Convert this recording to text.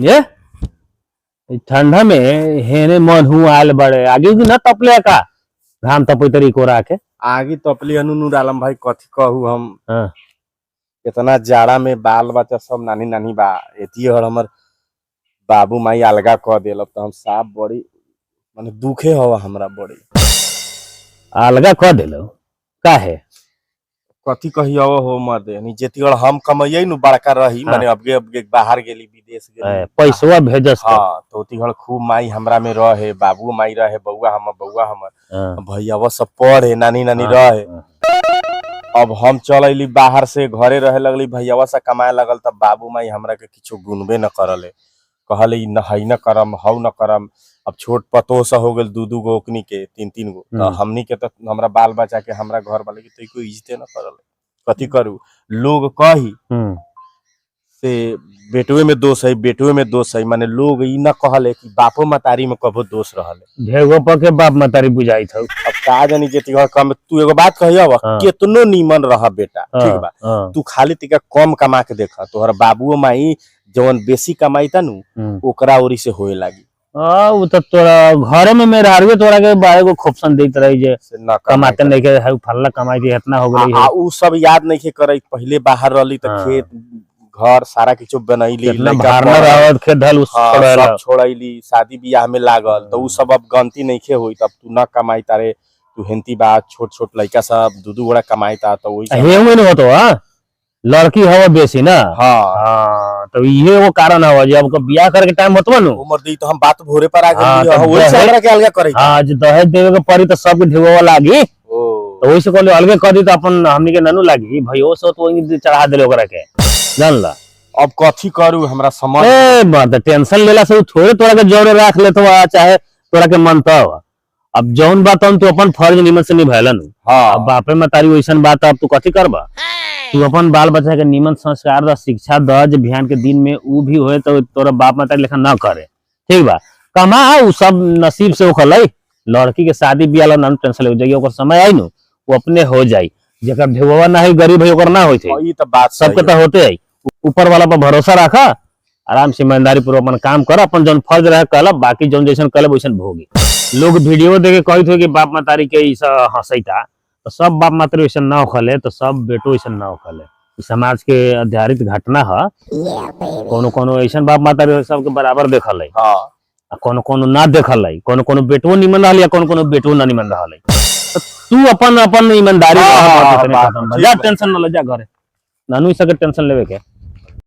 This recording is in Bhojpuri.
ये ठंडा में हेने मन हूँ आयल बड़े आगे की न तपले का घाम तपई तरी को राखे आगे तपली अनुनूर आलम भाई कथी कहू हम। हाँ। इतना जाड़ा में बाल बच्चा सब नानी नानी बा एती और हमर बाबू माई अलगा कह देल तो हम साफ बड़ी माने दुखे हवा हमरा बड़ी अलगा कह दिलो का है कथी कहियो हो मत यानी जेती और हम कमाइए नु बड़का रही माने अब बाहर गेली विदेश गेली पैसवा भेजस हाँ तो ओती खूब माई हमरा में रहे बाबू माई रहे बउआ हमर भैया सब पढ़े नानी नानी रहे। अब हम चल अली बाहर से घरे रहे लगली भैया से कमाए लगल तब बाबू माई हमरा के किछो गुनबे न करले कहले न हई न करम हऊ न करम। अब छोट पतो सा हो गेल दू गो ओकनी के तीन गो तो हमनी के तो हमरा बाल बचा के हमरा घर वाले के तो कोई इज्जते न करले कथी करू लोग कही से बेटुए में दोष है माने लोग ई न कहले कि बापो मतारी में कबो दोष रहले ढेगो पर के बाप मतारी बुझाई था। अब का जानी जेती कम तू एगो बात कहियो केतनो नीमन रह बेटा ठीक बा तू खाली तिका कम कमा के देखा तोहर बाबू माई जवन बेसी कमाई ता नु ओकरा ओरी से होए लागी वो तो तोरा घरे में मेरा आरवे तोरा के बारे को खूबसन देत रही जे कमाते नहीं के है फल्ला कमाई के इतना हो गई है उ सब याद नहीं के करे पहले बाहर रहली त खेत घर सारा किछो बनैली बाहर न रहत खेत धल सब छोड़ैली शादी बियाह में लागल तो उ सब अब गलती नहीं के होई तब तू न कमाई तारे तू हेंती बात छोट छोट लड़का सब दू गोड़ा कमाई ता तो वही हे न होतो हां लड़की हवा बेसी ना हाँ तो ये वो कारण हवा जब बियाह करे के टाइम होतवा नु उम्र दी तो हम बात भोरे पर आ गई ओइ से हमरा के अलगा करे आज दहेज देवे के पड़ी तो सब ढेगवा लागी तो ओइ से कहले अलगे कर दी तो अपन हमनी के ननु लागी भईओ से तो चढ़ा देले ओकरा के जानला। अब कथी करू हमरा समझ ए बात टेंशन लेला से थोड़े तोरा के जोरे रख ले तो चाहे तोरा के मनता अब जौन बात हम तो अपन फर्ज निमन से निभालन अब बापे मतारी वैसन बात अब तू कथी करबा तू अपन बाल बच्चा के निमन संस्कार द शिक्षा द जे बिहान के दिन में उ भी होए तो तोरा बाप मतारी लेखा न करे ठीक बा कमा उ सब नसीब से होखलै लड़की के शादी बियाह ला न टेंशन ले जाई ओकर समय आई नु वो अपने हो जाई जेकर भेववा ना है गरीब है ओकर ना होई थे ई त बात सबके तो होते है ऊपर वाला पर भरोसा रखा आराम से ईमानदारी पूर्वक अपन काम कर अपन जौन फर्ज रहे कहला बाकी जौन जैसन कहले वैसन भोगी। लोग वीडियो देखे कहत हो कि बाप मतारी के ई सब हंसैता तो सब बाप मात्र वैसे ना उखले तो सब बेटो वैसे ना उखले समाज के आधारित घटना है कोनो कोनो ऐसा बाप माता सबके बराबर देखल है कोनो कोनो ना देखल है कोनो कोनो बेटो निमन रहा कोनो कोनो बेटो ना निमन रहा तो तू अपन अपन ईमानदारी टेंशन न ले जा घरे नानू सके टेंशन लेवे के